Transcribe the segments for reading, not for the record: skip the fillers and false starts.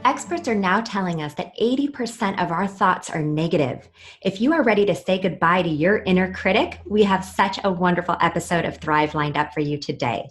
Experts are now telling us that 80% of our thoughts are negative. If you are ready to say goodbye to your inner critic, we have such a wonderful episode of Thrive lined up for you today.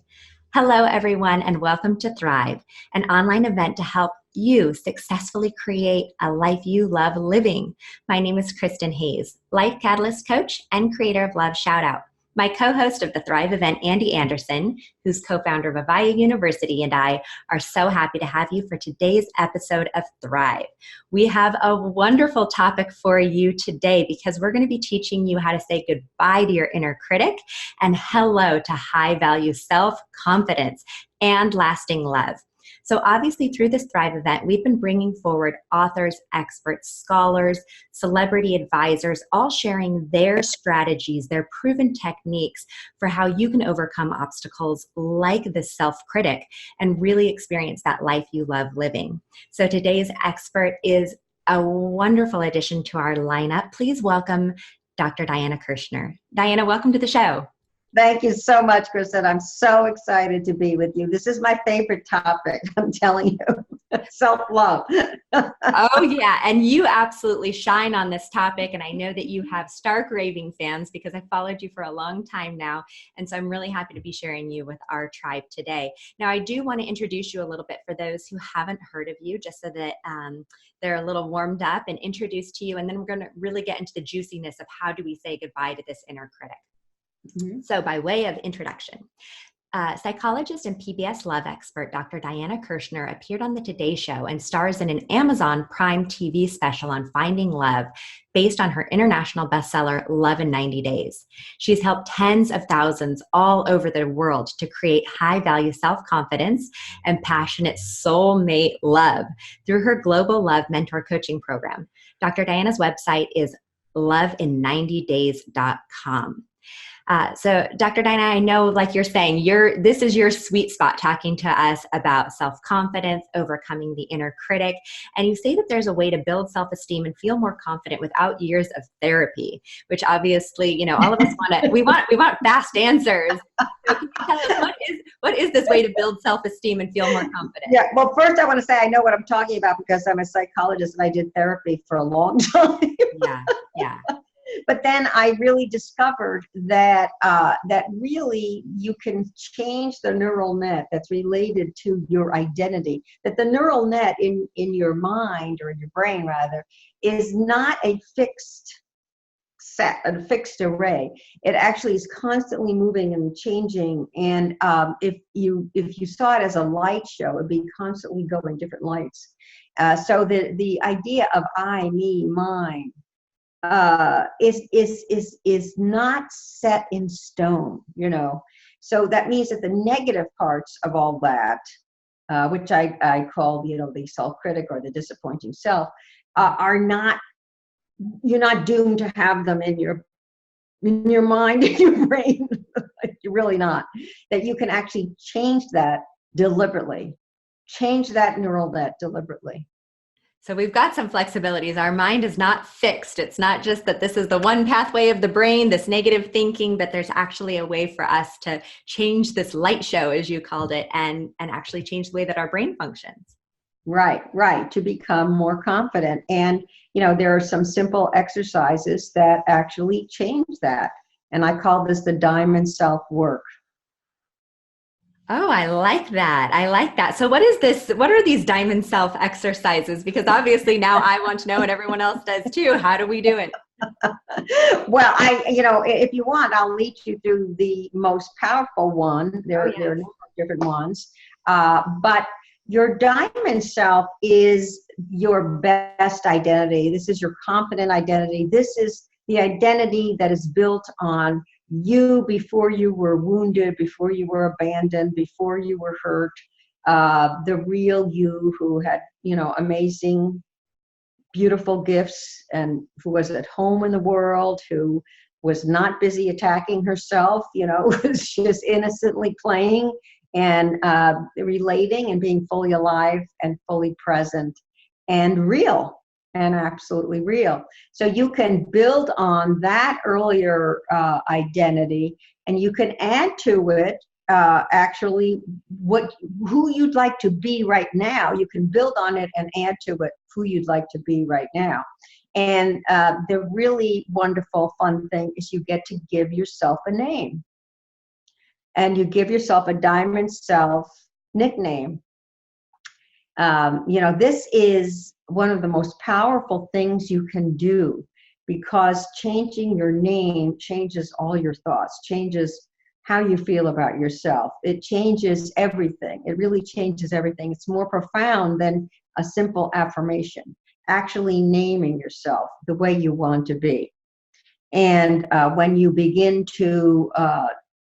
Hello, everyone, and welcome to Thrive, an online event to help you successfully create a life you love living. My name is Kristen Hayes, life catalyst coach and creator of Love Shoutout. My co-host of the Thrive event, Andy Anderson, who's co-founder of Avaiya University, and I are so happy to have you for today's episode of Thrive. We have a wonderful topic for you today because we're going to be teaching you how to say goodbye to your inner critic and hello to high-value self-confidence and lasting love. So obviously through this Thrive event, we've been bringing forward authors, experts, scholars, celebrity advisors, all sharing their strategies, their proven techniques for how you can overcome obstacles like the self-critic and really experience that life you love living. So today's expert is a wonderful addition to our lineup. Please welcome Dr. Diana Kirchner. Diana, welcome to the show. Thank you so much, Kristen. I'm so excited to be with you. This is my favorite topic, I'm telling you. Self-love. Oh, yeah. And you absolutely shine on this topic. And I know that you have stark raving fans because I followed you for a long time now. And so I'm really happy to be sharing you with our tribe today. Now, I do want to introduce you a little bit for those who haven't heard of you, just so that they're a little warmed up and introduced to you. And then we're going to really get into the juiciness of how do we say goodbye to this inner critic. Mm-hmm. So by way of introduction, psychologist and PBS love expert Dr. Diana Kirchner appeared on the Today Show and stars in an Amazon Prime TV special on finding love based on her international bestseller, Love in 90 Days. She's helped tens of thousands all over the world to create high-value self-confidence and passionate soulmate love through her Global Love Mentor Coaching Program. Dr. Diana's website is loveinninetydays.com. So Dr. Diana, I know, like you're saying, this is your sweet spot, talking to us about self-confidence, overcoming the inner critic. And you say that there's a way to build self-esteem and feel more confident without years of therapy, which obviously, all of us we want fast answers. So can you tell us what is this way to build self-esteem and feel more confident? Yeah, well, first I want to say I know what I'm talking about because I'm a psychologist and I did therapy for a long time. Yeah. But then I really discovered that that really you can change the neural net that's related to your identity. That the neural net in your mind, or in your brain rather, is not a fixed set, a fixed array. It actually is constantly moving and changing. And if you saw it as a light show, it'd be constantly going different lights. So the idea of I, me, mine, is not set in stone, So that means that the negative parts of all that, which I call, the self-critic or the disappointing self, you're not doomed to have them in your mind, in your brain. You're really not. That you can actually change that deliberately, change that neural net deliberately. So we've got some flexibilities. Our mind is not fixed. It's not just that this is the one pathway of the brain, this negative thinking, but there's actually a way for us to change this light show, as you called it, and actually change the way that our brain functions. Right, to become more confident. And, there are some simple exercises that actually change that. And I call this the diamond self-work. Oh, I like that. So what is this? What are these diamond self exercises? Because obviously now I want to know, and everyone else does too. How do we do it? Well, if you want, I'll lead you through the most powerful one. There are different ones. But your diamond self is your best identity. This is your confident identity. This is the identity that is built on you before you were wounded, before you were abandoned, before you were hurt, the real you who had, amazing, beautiful gifts, and who was at home in the world, who was not busy attacking herself, was just innocently playing and relating and being fully alive and fully present and real. And absolutely real. So you can build on that earlier identity, and you can add to it actually who you'd like to be right now. You can build on it and add to it who you'd like to be right now. And the really wonderful, fun thing is you get to give yourself a name. And you give yourself a diamond self nickname. This is one of the most powerful things you can do, because changing your name changes all your thoughts, changes how you feel about yourself. It changes everything. It really changes everything. It's more profound than a simple affirmation, actually naming yourself the way you want to be. And when you begin to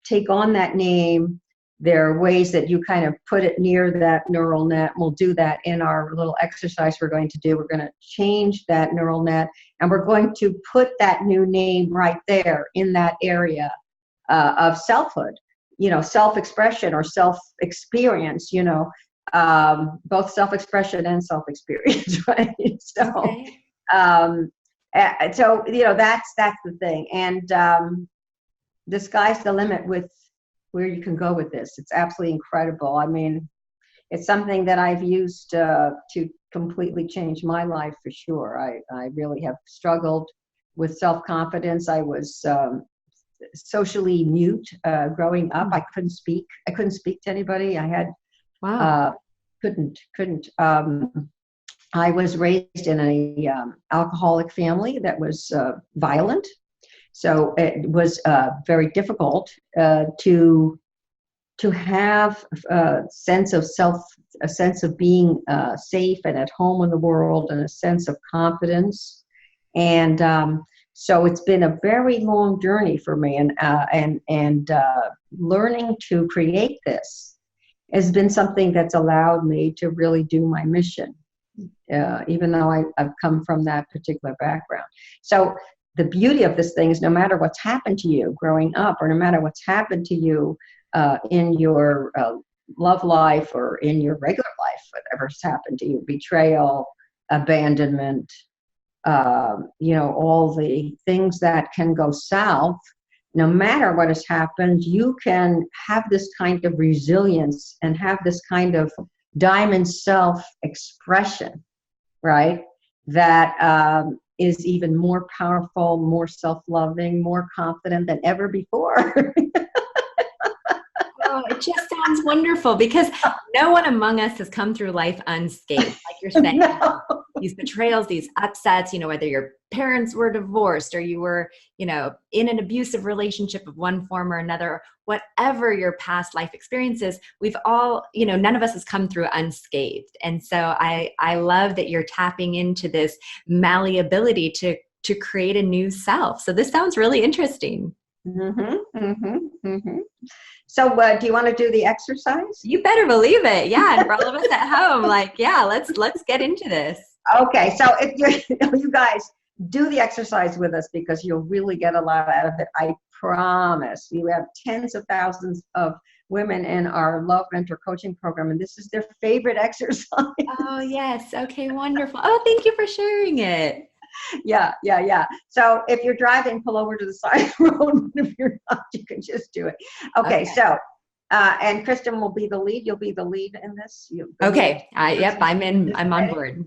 take on that name, there are ways that you kind of put it near that neural net. We'll do that in our little exercise we're going to do. We're going to change that neural net, and we're going to put that new name right there in that area of selfhood, self-expression or self-experience, both self-expression and self-experience, right? So, Okay. that's the thing. And the sky's the limit with where you can go with this. It's absolutely incredible. I mean, it's something that I've used to completely change my life for sure. I really have struggled with self-confidence. I was socially mute growing up. I couldn't speak to anybody. I had couldn't I was raised in a alcoholic family that was violent, so it was very difficult to have a sense of being safe and at home in the world, and a sense of confidence. And so it's been a very long journey for me, and learning to create this has been something that's allowed me to really do my mission, even though I've come from that particular background. So the beauty of this thing is, no matter what's happened to you growing up, or no matter what's happened to you in your love life or in your regular life, whatever's happened to you, betrayal, abandonment, all the things that can go south, no matter what has happened, you can have this kind of resilience and have this kind of diamond self-expression, right? That is even more powerful, more self-loving, more confident than ever before. Oh, it just sounds wonderful, because no one among us has come through life unscathed. Like you're saying, No. These betrayals, these upsets, whether your parents were divorced or you were, in an abusive relationship of one form or another, whatever your past life experiences, we've all, none of us has come through unscathed. And so I love that you're tapping into this malleability to create a new self. So this sounds really interesting. Mm-hmm, mm-hmm, mm-hmm. So do you want to do the exercise? You better believe it. Yeah. And for all of us at home, let's get into this. Okay. So if you guys do the exercise with us, because you'll really get a lot out of it. I promise. We have tens of thousands of women in our Love Mentor coaching program, and this is their favorite exercise. Oh, yes. Okay. Wonderful. Oh, thank you for sharing it. Yeah. So if you're driving, pull over to the side of the road. If you're not, you can just do it. Okay. So, and Kristen will be the lead. You'll be the lead in this. Okay. Yep. I'm on board.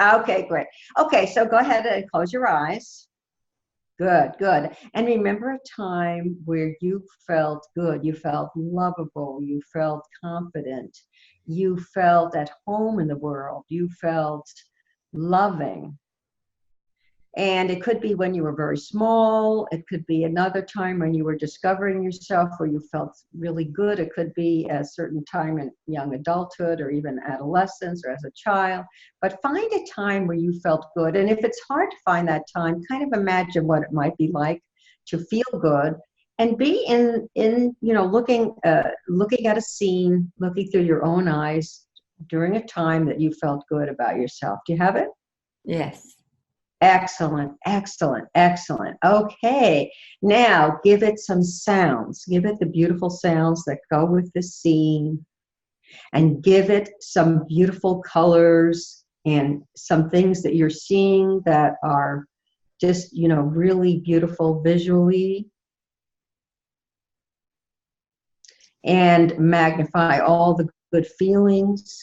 Okay, great. Okay. So go ahead and close your eyes. Good. And remember a time where you felt good. You felt lovable. You felt confident. You felt at home in the world. You felt loving. And it could be when you were very small. It could be another time when you were discovering yourself, where you felt really good. It could be a certain time in young adulthood, or even adolescence, or as a child. But find a time where you felt good. And if it's hard to find that time, kind of imagine what it might be like to feel good, and be in looking at a scene, looking through your own eyes during a time that you felt good about yourself. Do you have it? Yes. Excellent. Okay, now give it some sounds. Give it the beautiful sounds that go with the scene, and give it some beautiful colors and some things that you're seeing that are just, really beautiful visually. and magnify all the good feelings.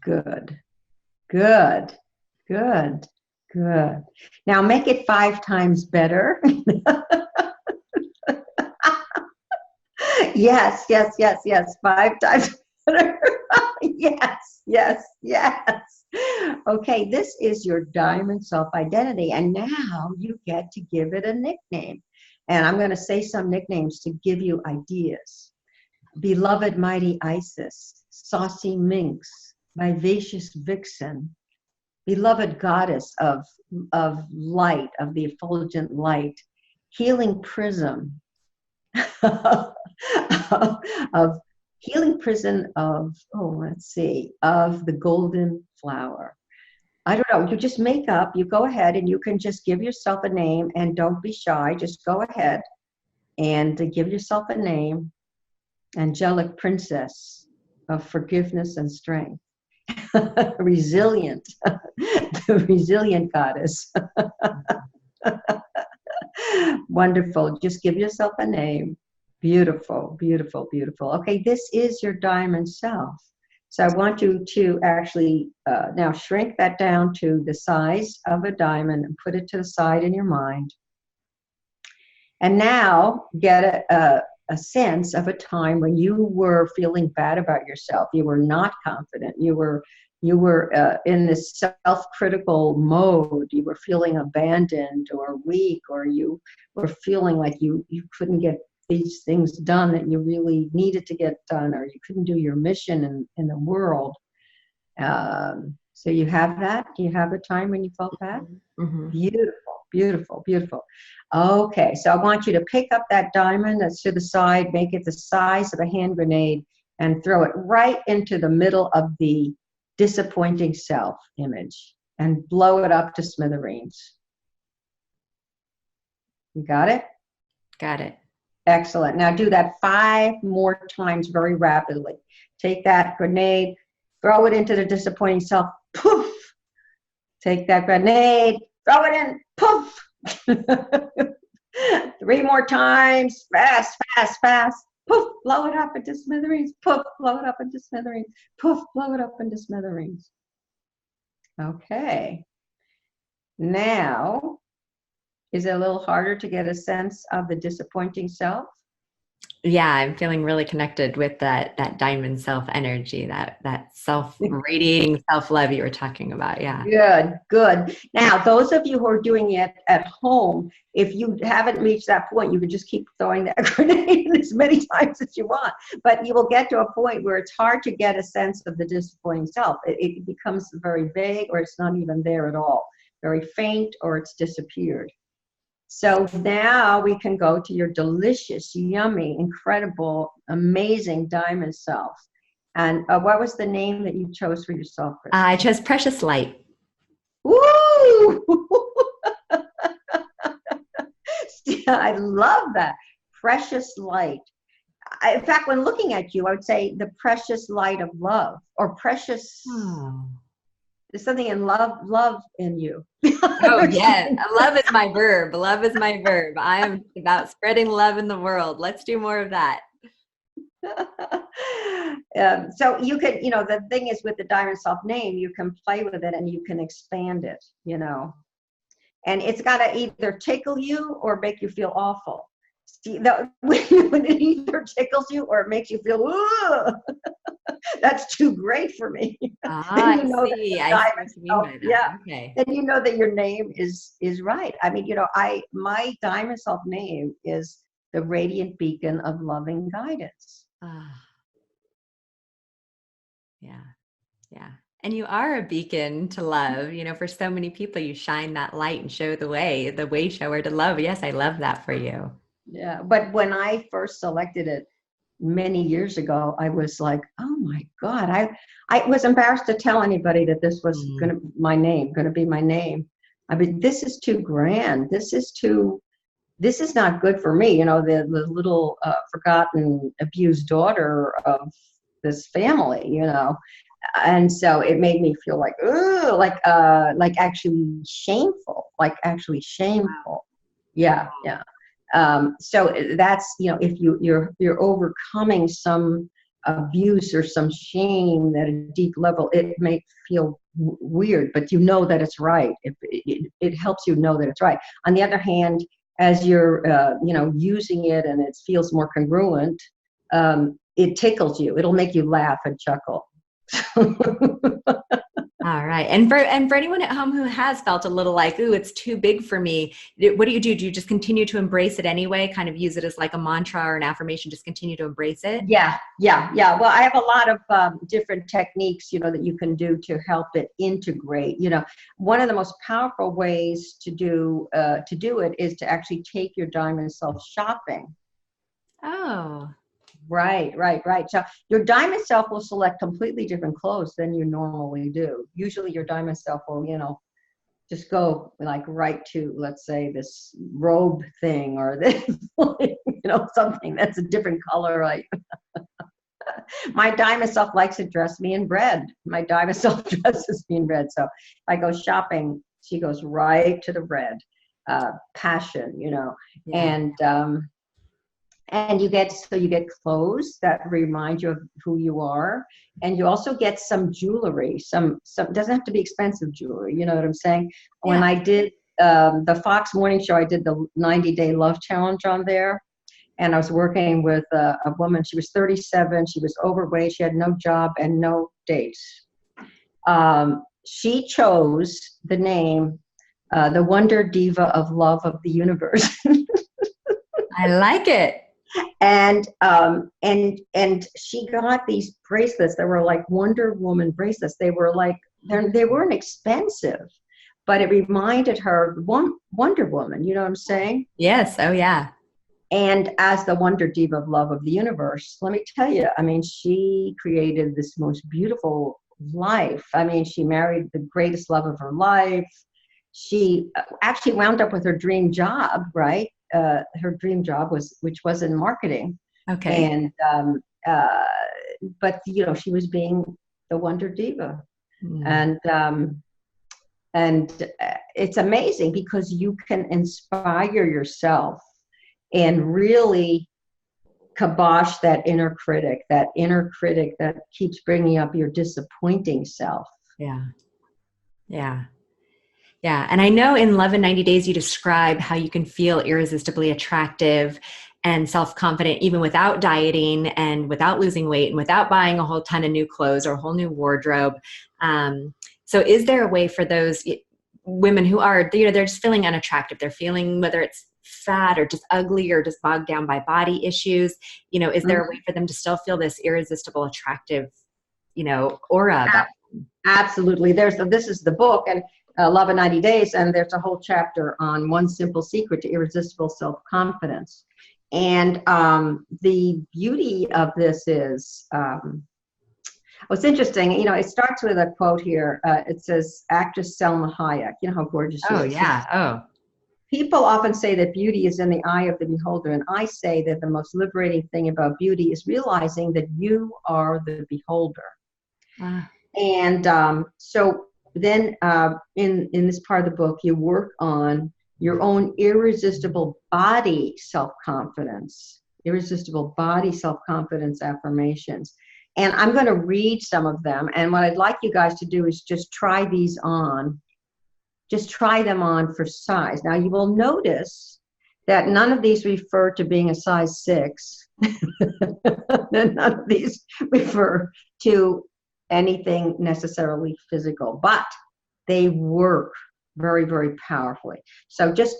Good, good, good, good. Now make it 5 times better. Yes, yes, yes, yes. 5 times better. Yes, yes, yes. Okay, this is your diamond self-identity, and now you get to give it a nickname. And I'm going to say some nicknames to give you ideas. Beloved Mighty Isis, Saucy Minx, Vivacious Vixen, Beloved Goddess of light, of the effulgent light, Healing Prism, of Healing Prison of, let's see, of the Golden Flower. I don't know, you just make up, you go ahead and you can just give yourself a name, and don't be shy, just go ahead and give yourself a name. Angelic Princess of Forgiveness and Strength. Resilient, the resilient goddess. Wonderful, just give yourself a name. Beautiful, beautiful, beautiful. Okay, this is your diamond self. So I want you to actually now shrink that down to the size of a diamond and put it to the side in your mind. And now get a sense of a time when you were feeling bad about yourself. You were not confident. You were in this self-critical mode. You were feeling abandoned or weak, or you were feeling like you couldn't get these things done that you really needed to get done, or you couldn't do your mission in the world. So you have that? Do you have a time when you felt bad? Mm-hmm. Beautiful, beautiful, beautiful. Okay, so I want you to pick up that diamond that's to the side, make it the size of a hand grenade, and throw it right into the middle of the disappointing self image and blow it up to smithereens. You got it? Got it. Excellent. Now do that 5 more times very rapidly. Take that grenade, throw it into the disappointing self, poof. Take that grenade, throw it in, poof. 3 more times, fast, fast, fast. Poof, blow it up into smithereens. Poof, blow it up into smithereens. Poof, blow it up into smithereens. Okay. Now, is it a little harder to get a sense of the disappointing self? Yeah, I'm feeling really connected with that diamond self energy, that self radiating self love you were talking about. Yeah. Good, good. Now, those of you who are doing it at home, if you haven't reached that point, you can just keep throwing that grenade as many times as you want. But you will get to a point where it's hard to get a sense of the disappointing self. It becomes very vague, or it's not even there at all. Very faint, or it's disappeared. So now we can go to your delicious, yummy, incredible, amazing diamond self. And what was the name that you chose for yourself, Kristen? I chose Precious Light. Woo! I love that. Precious light. In fact, when looking at you, I would say the precious light of love, or precious. Oh. There's something in love in you. Oh, yeah. Love is my verb. Love is my verb. I am about spreading love in the world. Let's do more of that. So you could, the thing is with the diamond self name, you can play with it and you can expand it, and it's got to either tickle you or make you feel awful. See, when it either tickles you or it makes you feel, that's too great for me. I see what you mean by that. Yeah. Okay. And you know that your name is right. I mean, my diamond self name is the radiant beacon of loving guidance. Yeah. Yeah. And you are a beacon to love, for so many people. You shine that light and show the way shower to love. Yes, I love that for you. Yeah. But when I first selected it many years ago, I was like, oh my God, I was embarrassed to tell anybody that this was going to be my name. I mean, this is too grand. This is not good for me. The little forgotten, abused daughter of this family, and so it made me feel like, ooh, like actually shameful, Wow. Yeah. So that's, if you're overcoming some abuse or some shame at a deep level, it may feel weird, but you know that it's right. It helps you know that it's right. On the other hand, as you're using it and it feels more congruent, it tickles you. It'll make you laugh and chuckle. All right. And for anyone at home who has felt a little like, ooh, it's too big for me, what do you do? Do you just continue to embrace it anyway? Kind of use it as like a mantra or an affirmation, just continue to embrace it? Yeah. Well, I have a lot of different techniques, that you can do to help it integrate. One of the most powerful ways to do it is to actually take your diamond self shopping. Oh. Right. So your diamond self will select completely different clothes than you normally do. Usually your diamond self will, just go like right to, let's say, this robe thing or this, something that's a different color. Like my diamond self likes to dress me in red. My diamond self dresses me in red. So if I go shopping, she goes right to the red, passion, Yeah. And you get clothes that remind you of who you are, and you also get some jewelry. Some doesn't have to be expensive jewelry. You know what I'm saying? Yeah. When I did the Fox Morning Show, I did the 90-day love challenge on there, and I was working with a woman. She was 37. She was overweight. She had no job and no dates. She chose the name, the Wonder Diva of Love of the Universe. I like it. And she got these bracelets that were like Wonder Woman bracelets. They were like, they weren't expensive, but it reminded her of Wonder Woman. You know what I'm saying? Yes. Oh, yeah. And as the Wonder Diva of Love of the Universe, let me tell you, she created this most beautiful life. She married the greatest love of her life. She actually wound up with her dream job, right? Her dream job which was in marketing. Okay. And but she was being the Wonder Diva. And it's amazing because you can inspire yourself and really kibosh that inner critic that keeps bringing up your disappointing self. Yeah. And I know in Love in 90 Days, you describe how you can feel irresistibly attractive and self-confident even without dieting and without losing weight and without buying a whole ton of new clothes or a whole new wardrobe. So is there a way for those women who are, they're just feeling unattractive, they're feeling whether it's fat or just ugly or just bogged down by body issues, is there a way for them to still feel this irresistible, attractive, aura about them? Absolutely. This is the book, and Love in 90 Days, and there's a whole chapter on one simple secret to irresistible self-confidence. And the beauty of this is, what's interesting, it starts with a quote here. It says, actress Selma Hayek, how gorgeous she is. Oh, yeah. Oh. People often say that beauty is in the eye of the beholder, and I say that the most liberating thing about beauty is realizing that you are the beholder. And so then in this part of the book, you work on your own irresistible body self-confidence affirmations. And I'm going to read some of them. And what I'd like you guys to do is just try these on. Just try them on for size. Now, you will notice that none of these refer to being a size 6. None of these refer to anything necessarily physical, but they work very, very powerfully. So just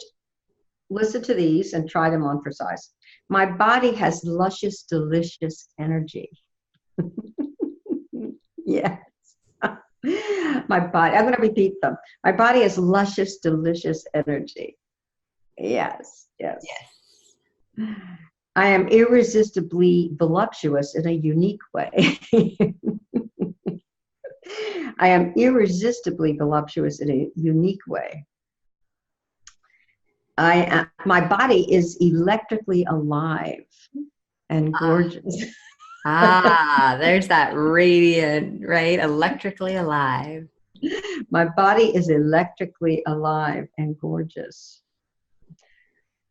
listen to these and try them on for size. My body has luscious, delicious energy. Yes. My body, I'm going to repeat them. My body has luscious, delicious energy. Yes. I am irresistibly voluptuous in a unique way. I am irresistibly voluptuous in a unique way. My body is electrically alive and gorgeous. There's that radiant, right? Electrically alive. My body is electrically alive and gorgeous.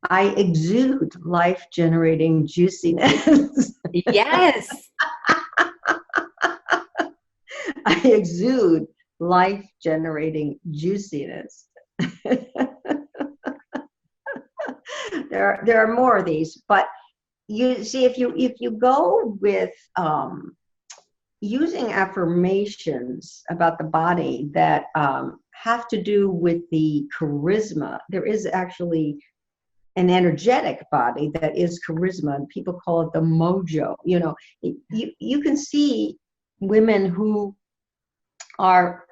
I exude life-generating juiciness. Yes. I exude life-generating juiciness. There are more of these, but you see, if you go with using affirmations about the body that have to do with the charisma, there is actually an energetic body that is charisma, and people call it the mojo. You know, you can see women who are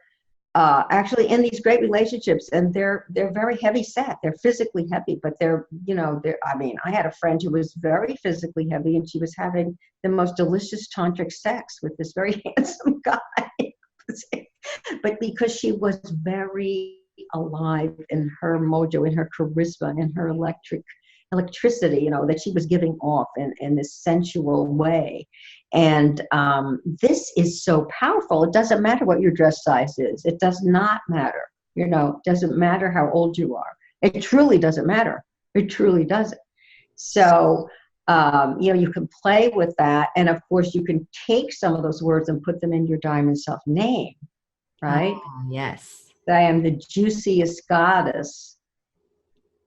actually in these great relationships, and they're very heavy set. They're physically heavy, but they're, you know, they're, I mean, I had a friend who was very physically heavy, and she was having the most delicious tantric sex with this very handsome guy. But because she was very alive in her mojo, in her charisma, in her electricity, you know, that she was giving off in this sensual way. And this is so powerful. It doesn't matter what your dress size is. It does not matter. You know, it doesn't matter how old you are. It truly doesn't matter. It truly doesn't. So, you know, you can play with that. And of course, you can take some of those words and put them in your diamond self name, right? Oh, yes. I am the juiciest goddess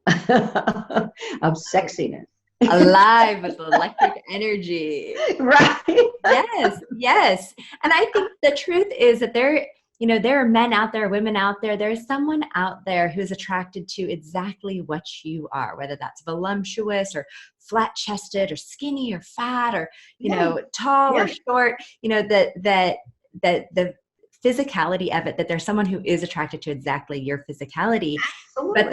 of sexiness. Alive with electric energy. Right. Yes, yes. And I think the truth is that there, you know, there are men out there, women out there, there's someone out there who's attracted to exactly what you are, whether that's voluptuous or flat chested or skinny or fat or, you know, tall or short, you know, the physicality of it, that there's someone who is attracted to exactly your physicality. Absolutely. But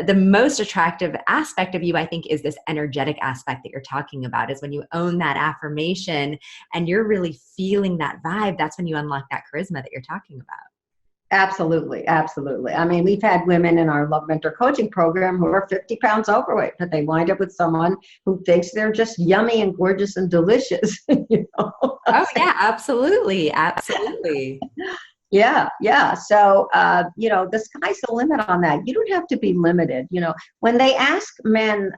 the most attractive aspect of you, I think, is this energetic aspect that you're talking about, is when you own that affirmation and you're really feeling that vibe. That's when you unlock that charisma that you're talking about. Absolutely. Absolutely. I mean, we've had women in our Love Mentor coaching program who are 50 pounds overweight, but they wind up with someone who thinks they're just yummy and gorgeous and delicious. You know? Oh, yeah, absolutely. Absolutely. Yeah. Yeah. So, you know, the sky's the limit on that. You don't have to be limited. You know, when they ask men,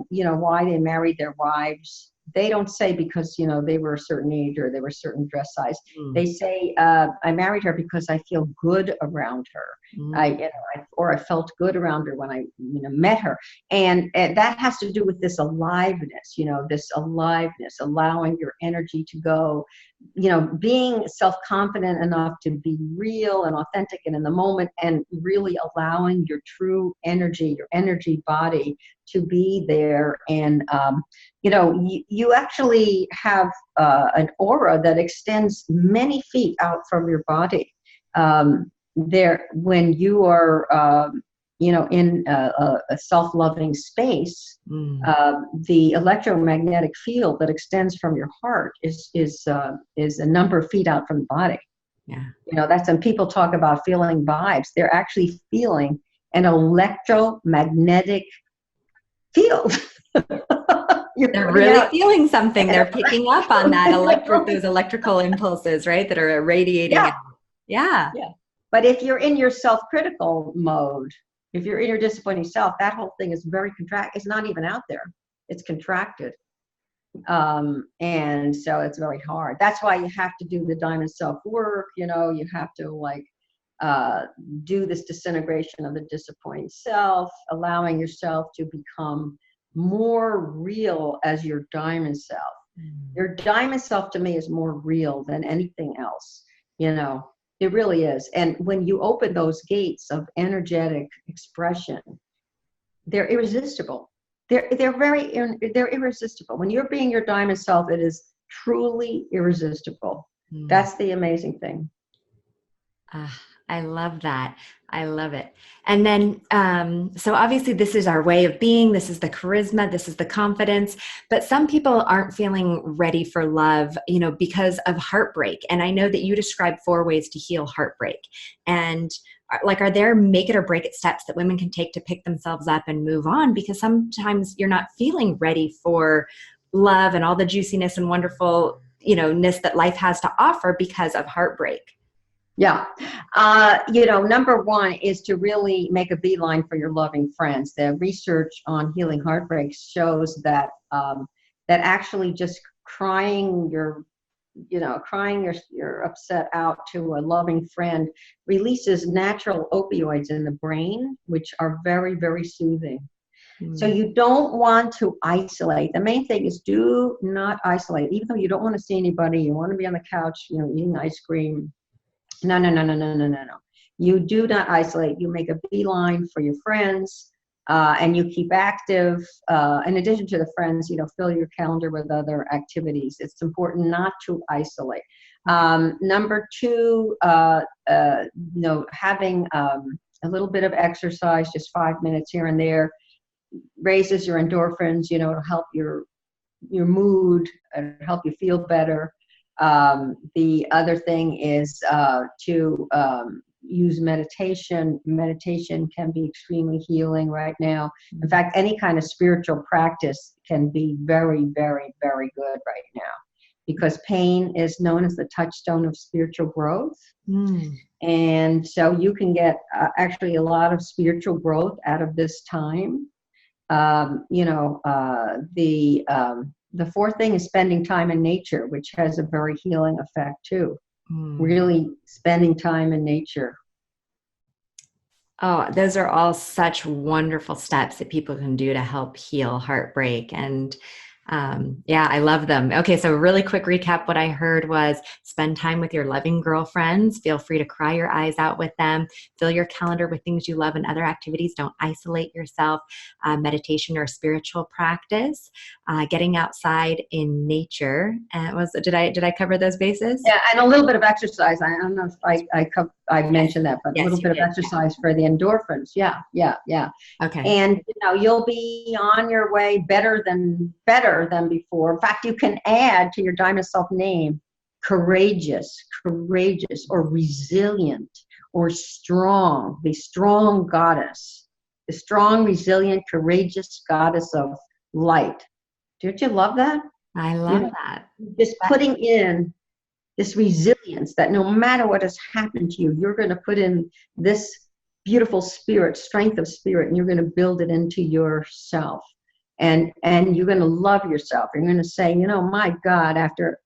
you know, why they married their wives, they don't say because, you know, they were a certain age or they were a certain dress size. They say, I married her because I feel good around her. I felt good around her when I, you know, met her. And that has to do with this aliveness, you know, this aliveness, allowing your energy to go, you know, being self-confident enough to be real and authentic and in the moment, and really allowing your true energy, your energy body to be there. And, you know, you actually have an aura that extends many feet out from your body. There, when you are, you know, in a self-loving space, the electromagnetic field that extends from your heart is a number of feet out from the body. Yeah. You know, that's when people talk about feeling vibes. They're actually feeling an electromagnetic field. They're really feeling something. They're picking up on that those electrical impulses, right, that are radiating out. Yeah. Yeah. But if you're in your self-critical mode, if you're in your disappointing self, that whole thing is very contracted. It's not even out there. It's contracted. And so it's very hard. That's why you have to do the diamond self work. You know, you have to like do this disintegration of the disappointing self, allowing yourself to become more real as your diamond self. Your diamond self to me is more real than anything else. You know, it really is. And when you open those gates of energetic expression, they're irresistible. They're irresistible. When you're being your diamond self, it is truly irresistible. That's the amazing thing. I love that. I love it. And then, so obviously this is our way of being. This is the charisma. This is the confidence. But some people aren't feeling ready for love, you know, because of heartbreak. And I know that you describe 4 ways to heal heartbreak. And like, are there make it or break it steps that women can take to pick themselves up and move on? Because sometimes you're not feeling ready for love and all the juiciness and wonderful, you know, ness that life has to offer because of heartbreak. Yeah. Number one is to really make a beeline for your loving friends. The research on healing heartbreak shows that that actually just crying your upset out to a loving friend releases natural opioids in the brain, which are very, very soothing. So you don't want to isolate. The main thing is do not isolate. Even though you don't want to see anybody, you want to be on the couch, eating ice cream. No, no, no, no, no, no, no, no. You do not isolate. You make a beeline for your friends, and you keep active. In addition to the friends, fill your calendar with other activities. It's important not to isolate. Number two, having a little bit of exercise, just 5 minutes here and there, raises your endorphins. To help your mood and help you feel better. The other thing is to use meditation. Meditation can be extremely healing right now. In fact, any kind of spiritual practice can be very, very, very good right now, because pain is known as the touchstone of spiritual growth. And so you can get actually a lot of spiritual growth out of this time. The fourth thing is spending time in nature, which has a very healing effect too. Really spending time in nature. Oh, those are all such wonderful steps that people can do to help heal heartbreak. And yeah, I love them. Okay, so really quick recap. What I heard was spend time with your loving girlfriends. Feel free to cry your eyes out with them. Fill your calendar with things you love and other activities. Don't isolate yourself. Meditation or spiritual practice. Getting outside in nature. Did I cover those bases? Yeah, and a little bit of exercise. I don't know if I mentioned that, but a little bit of exercise for the endorphins. Yeah. Okay. And you'll be on your way better than before. In fact, you can add to your diamond self name courageous, or resilient, or strong. The strong goddess, the strong, resilient, courageous goddess of light. Don't you love that? I love that. Just putting in this resilience that no matter what has happened to you, you're going to put in this beautiful spirit, strength of spirit, and you're going to build it into yourself. And you're going to love yourself. You're going to say, my God, after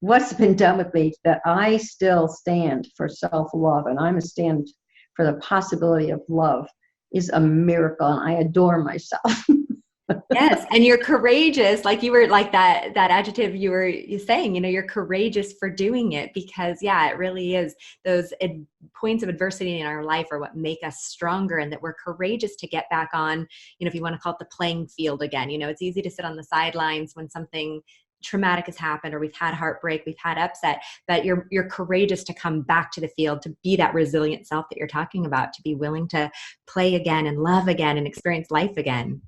what's been done with me, that I still stand for self-love, and I'm a stand for the possibility of love is a miracle, and I adore myself. Yes, and you're courageous, like you were like that adjective you saying, you're courageous for doing it, because it really is those points of adversity in our life are what make us stronger, and that we're courageous to get back on, if you want to call it the playing field again. It's easy to sit on the sidelines when something traumatic has happened, or we've had heartbreak, we've had upset, but you're courageous to come back to the field, to be that resilient self that you're talking about, to be willing to play again and love again and experience life again.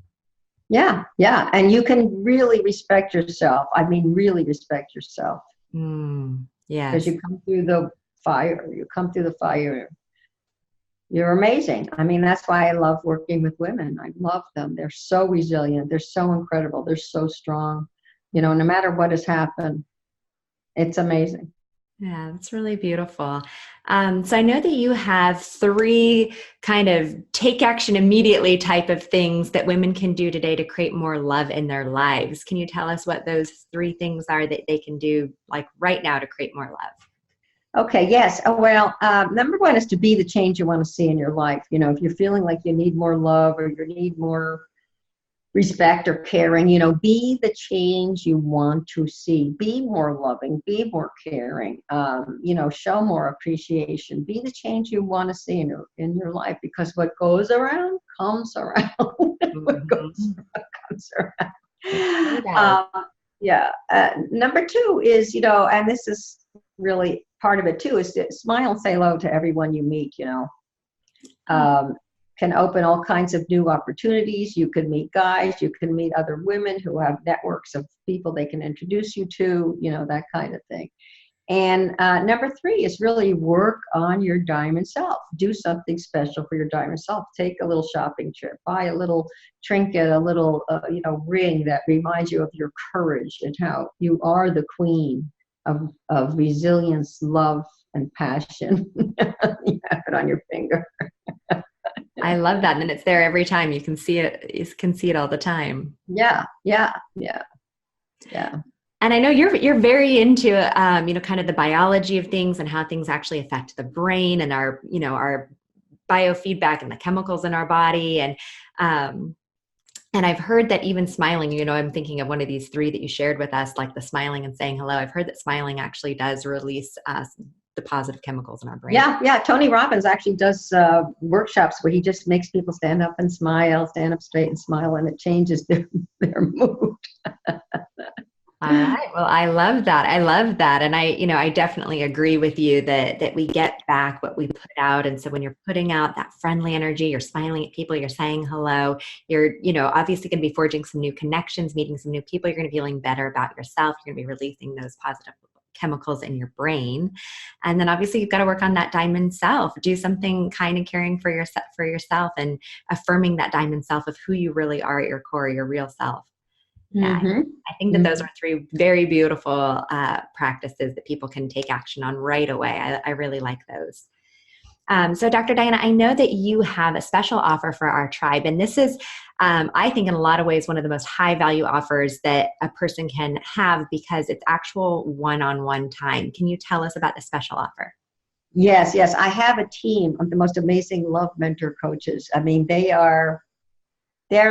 Yeah. And you can really respect yourself. I mean, really respect yourself. Yes. Because you come through the fire. You're amazing. I mean, that's why I love working with women. I love them. They're so resilient. They're so incredible. They're so strong. No matter what has happened, it's amazing. Yeah, that's really beautiful. So I know that you have 3 kind of take action immediately type of things that women can do today to create more love in their lives. Can you tell us what those 3 things are that they can do like right now to create more love? Okay, yes. Well, number one is to be the change you want to see in your life. If you're feeling like you need more love, or you need more respect or caring, be the change you want to see. Be more loving, be more caring, show more appreciation. Be the change you want to see in your life, because what goes around comes around. What goes around comes around. Number 2 is, and this is really part of it too, is to smile and say hello to everyone you meet. Can open all kinds of new opportunities. You can meet guys, you can meet other women who have networks of people they can introduce you to, that kind of thing. And number 3 is really work on your diamond self. Do something special for your diamond self. Take a little shopping trip, buy a little trinket, a little ring that reminds you of your courage and how you are the queen of resilience, love, and passion. You have it on your finger. I love that. And it's there every time. You can see it. You can see it all the time. Yeah. And I know you're very into, kind of the biology of things and how things actually affect the brain and our biofeedback and the chemicals in our body. And I've heard that even smiling, I'm thinking of one of these 3 that you shared with us, like the smiling and saying hello. I've heard that smiling actually does release the positive chemicals in our brain. Yeah. Tony Robbins actually does workshops where he just makes people stand up and smile, stand up straight and smile, and it changes their mood. All right. Well, I love that. And I definitely agree with you that we get back what we put out. And so when you're putting out that friendly energy, you're smiling at people, you're saying hello, you're, obviously going to be forging some new connections, meeting some new people. You're going to be feeling better about yourself. You're going to be releasing those positive chemicals in your brain. And then obviously you've got to work on that diamond self, do something kind and caring for yourself and affirming that diamond self of who you really are at your core, your real self. Yeah, I think that those are 3 very beautiful practices that people can take action on right away. I really like those. So Dr. Diana, I know that you have a special offer for our tribe, and this is, I think in a lot of ways, one of the most high value offers that a person can have because it's actual one-on-one time. Can you tell us about the special offer? Yes. I have a team of the most amazing love mentor coaches. I mean, they're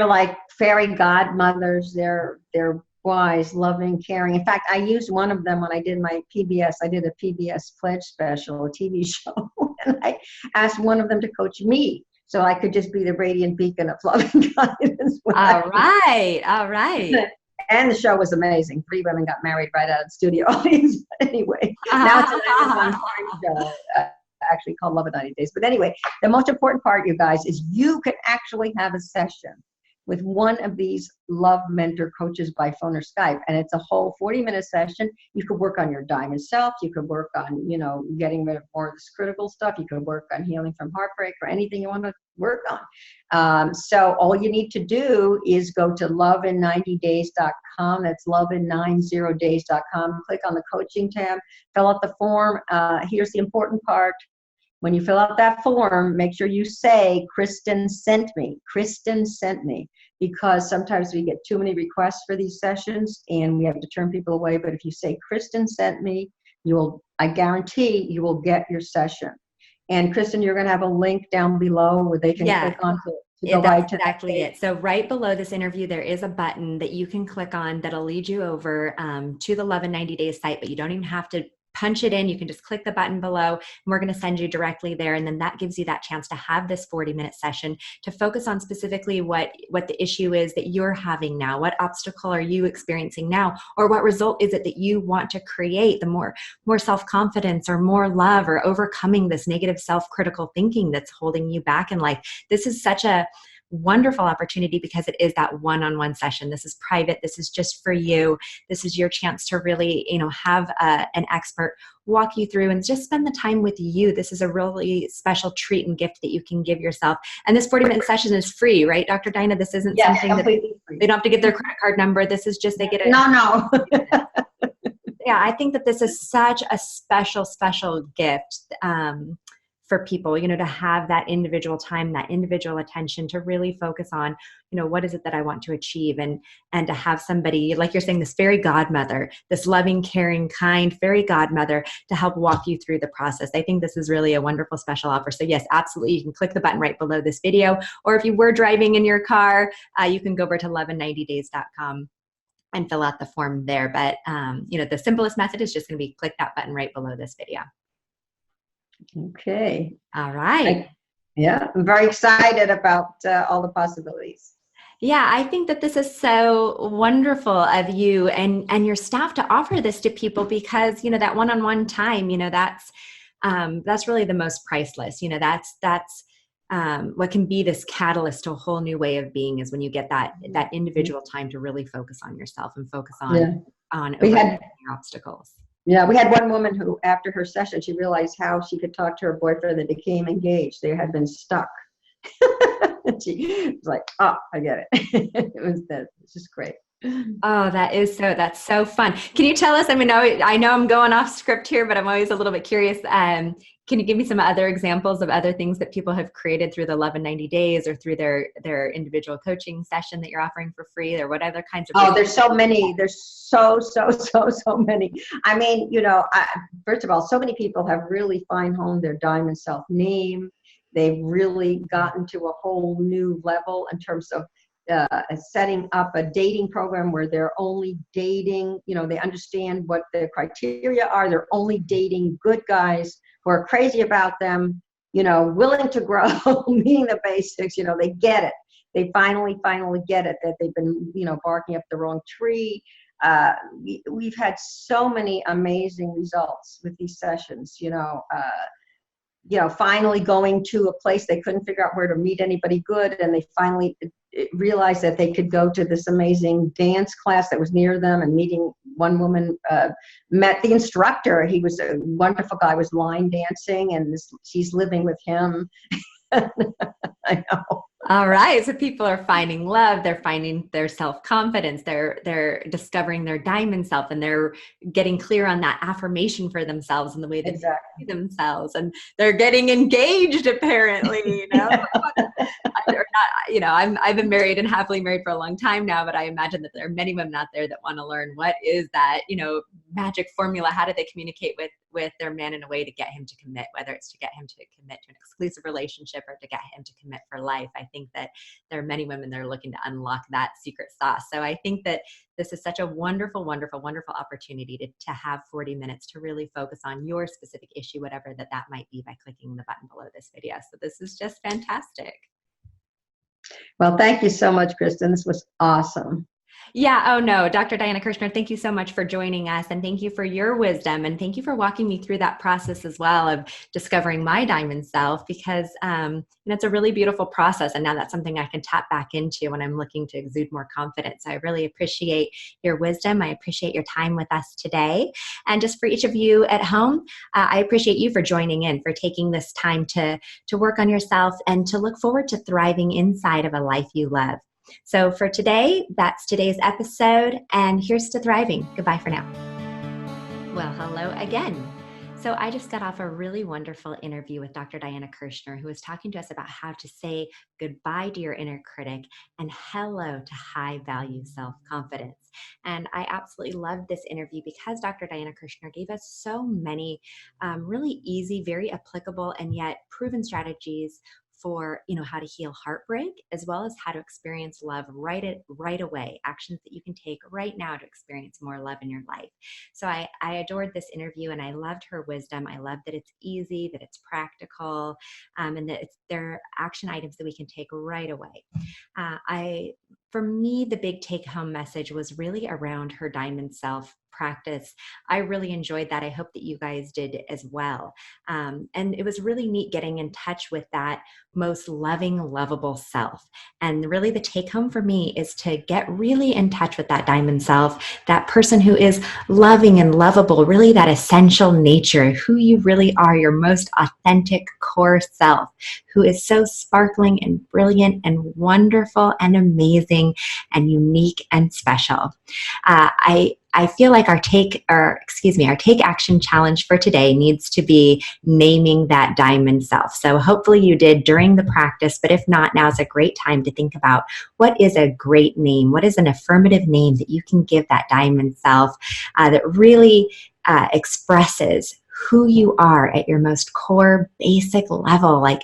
like fairy godmothers. They're wise, loving, caring. In fact, I used one of them when I did my PBS. I did a PBS pledge special, a TV show, and I asked one of them to coach me so I could just be the radiant beacon of loving guidance. All right. And the show was amazing. 3 women got married right out of the studio audience. But anyway, now it's an Amazon show. Actually called Love in 90 Days. But anyway, the most important part, you guys, is you can actually have a session with one of these love mentor coaches by phone or Skype. And it's a whole 40-minute session. You could work on your diamond self. You could work on, getting rid of more of this critical stuff. You could work on healing from heartbreak or anything you want to work on. So all you need to do is go to lovein90days.com. That's lovein90days.com. Click on the coaching tab, fill out the form. Here's the important part. When you fill out that form, make sure you say, Kristen sent me, because sometimes we get too many requests for these sessions and we have to turn people away. But if you say, Kristen sent me, I guarantee you will get your session. And Kristen, you're going to have a link down below where they can click on to go right to exactly it. So right below this interview, there is a button that you can click on that'll lead you over to the Love in 90 Days site, but you don't even have to punch it in. You can just click the button below and we're going to send you directly there. And then that gives you that chance to have this 40-minute session to focus on specifically what the issue is that you're having now. What obstacle are you experiencing now? Or what result is it that you want to create? The more self-confidence or more love or overcoming this negative self-critical thinking that's holding you back in life. This is such a wonderful opportunity because it is that one-on-one session. This is private. This is just for you. This is your chance to really, have an expert walk you through and just spend the time with you. This is a really special treat and gift that you can give yourself. And this 40-minute session is free, right, Dr. Diana? This isn't something that they don't have to get their credit card number. This is just, they get it. No. Yeah, I think that this is such a special, special gift for people, to have that individual time, that individual attention to really focus on, what is it that I want to achieve, and to have somebody, like you're saying, this fairy godmother, this loving, caring, kind fairy godmother to help walk you through the process. I think this is really a wonderful special offer. So yes, absolutely. You can click the button right below this video, or if you were driving in your car, you can go over to lovein90days.com and fill out the form there. But, the simplest method is just going to be click that button right below this video. Okay. All right. I'm very excited about all the possibilities. Yeah, I think that this is so wonderful of you and your staff to offer this to people because, that one-on-one time, that's really the most priceless. That's what can be this catalyst to a whole new way of being is when you get that individual time to really focus on yourself and focus on overcoming obstacles. Yeah, we had one woman who, after her session, she realized how she could talk to her boyfriend and became engaged. They had been stuck. She was like, oh, I get it. It's just great. Oh, that's so fun. Can you tell us, I mean, I know I'm going off script here, but I'm always a little bit curious. Can you give me some other examples of other things that people have created through the Love in 90 Days or through their individual coaching session that you're offering for free, or what other kinds of Oh, there's so many. There's so many. I mean, first of all, so many people have really fine-honed their diamond self name. They've really gotten to a whole new level in terms of setting up a dating program where they're only dating, they understand what the criteria are. They're only dating good guys who are crazy about them, willing to grow, meeting the basics, they get it. They finally get it, that they've been, barking up the wrong tree. We've had so many amazing results with these sessions, finally going to a place they couldn't figure out where to meet anybody good, and they finally realized that they could go to this amazing dance class that was near them, and meeting one woman, met the instructor. He was a wonderful guy, was line dancing, and she's living with him. I know. All right. So people are finding love. They're finding their self-confidence. They're discovering their diamond self, and they're getting clear on that affirmation for themselves and the way that they see themselves. And they're getting engaged, apparently, Or not, I've been married and happily married for a long time now, but I imagine that there are many women out there that want to learn what is that, magic formula. How do they communicate with their man in a way to get him to commit, whether it's to get him to commit to an exclusive relationship or to get him to commit for life. I think that there are many women that are looking to unlock that secret sauce. So I think that this is such a wonderful, wonderful, wonderful opportunity to have 40 minutes to really focus on your specific issue, whatever that might be, by clicking the button below this video. So this is just fantastic. Well, thank you so much, Kristen. This was awesome. Yeah. Oh, no. Dr. Diana Kirchner, thank you so much for joining us. And thank you for your wisdom. And thank you for walking me through that process as well of discovering my diamond self, because it's a really beautiful process. And now that's something I can tap back into when I'm looking to exude more confidence. I really appreciate your wisdom. I appreciate your time with us today. And just for each of you at home, I appreciate you for joining in, for taking this time to work on yourself and to look forward to thriving inside of a life you love. So for today, that's today's episode, and here's to thriving. Goodbye for now. Well, hello again. So I just got off a really wonderful interview with Dr. Diana Kirchner, who was talking to us about how to say goodbye to your inner critic and hello to high value self-confidence. And I absolutely loved this interview because Dr. Diana Kirchner gave us so many really easy, very applicable, and yet proven strategies for how to heal heartbreak, as well as how to experience love right away, actions that you can take right now to experience more love in your life. So I adored this interview, and I loved her wisdom. I love that it's easy, that it's practical, and that there are action items that we can take right away. For me, the big take-home message was really around her diamond self practice. I really enjoyed that. I hope that you guys did as well. And it was really neat getting in touch with that most loving, lovable self. And really the take home for me is to get really in touch with that diamond self, that person who is loving and lovable, really that essential nature, who you really are, your most authentic core self, who is so sparkling and brilliant and wonderful and amazing and unique and special. I feel like our take action challenge for today needs to be naming that diamond self. So hopefully you did during the practice, but if not, now is a great time to think about what is a great name? What is an affirmative name that you can give that diamond self that really expresses who you are at your most core basic level, like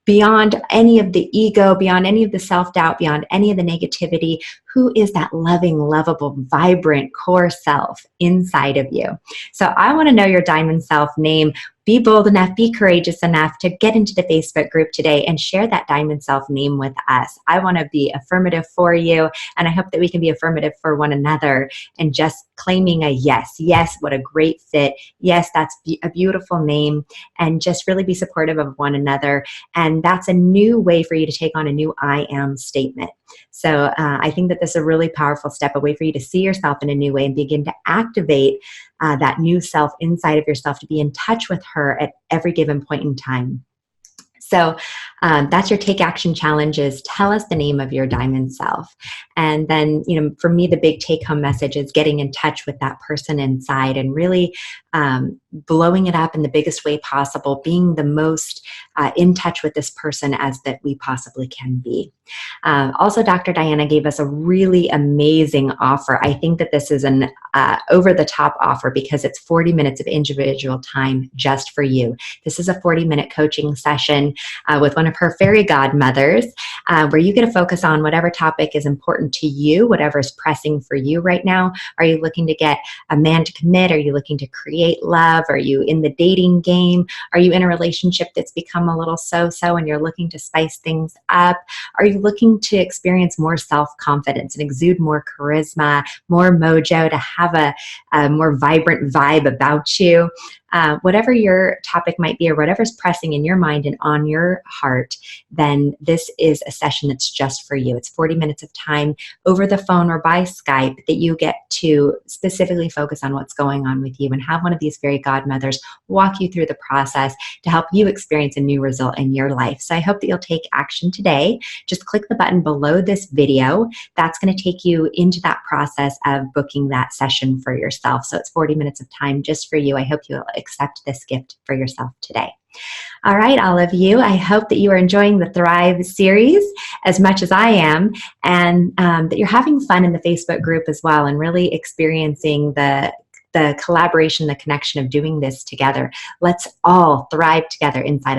beyond any of the ego, beyond any of the self-doubt, beyond any of the negativity. Who is that loving, lovable, vibrant core self inside of you? So I want to know your diamond self name. Be bold enough, be courageous enough to get into the Facebook group today and share that diamond self name with us. I want to be affirmative for you, and I hope that we can be affirmative for one another and just claiming a yes. Yes, what a great fit. Yes, that's a beautiful name, and just really be supportive of one another. And that's a new way for you to take on a new I am statement. So I think that this is a really powerful step, a way for you to see yourself in a new way and begin to activate that new self inside of yourself, to be in touch with her at every given point in time. So that's your take action challenge, is tell us the name of your diamond self. And then, for me, the big take home message is getting in touch with that person inside and really blowing it up in the biggest way possible, being the most in touch with this person as that we possibly can be. Also, Dr. Diana gave us a really amazing offer. I think that this is an over-the-top offer because it's 40 minutes of individual time just for you. This is a 40-minute coaching session with one of her fairy godmothers where you get to focus on whatever topic is important to you, whatever is pressing for you right now. Are you looking to get a man to commit? Are you looking to create love? Are you in the dating game? Are you in a relationship that's become a little so-so and you're looking to spice things up? Are you looking to experience more self-confidence and exude more charisma, more mojo, to have a more vibrant vibe about you? Whatever your topic might be or whatever's pressing in your mind and on your heart, then this is a session that's just for you. It's 40 minutes of time over the phone or by Skype that you get to specifically focus on what's going on with you and have one of these fairy godmothers walk you through the process to help you experience a new result in your life. So I hope that you'll take action today. Just click the button below this video. That's going to take you into that process of booking that session for yourself. So it's 40 minutes of time just for you. I hope you'll accept this gift for yourself today. All right, all of you, I hope that you are enjoying the Thrive series as much as I am, and that you're having fun in the Facebook group as well and really experiencing the collaboration, the connection of doing this together. Let's all thrive together inside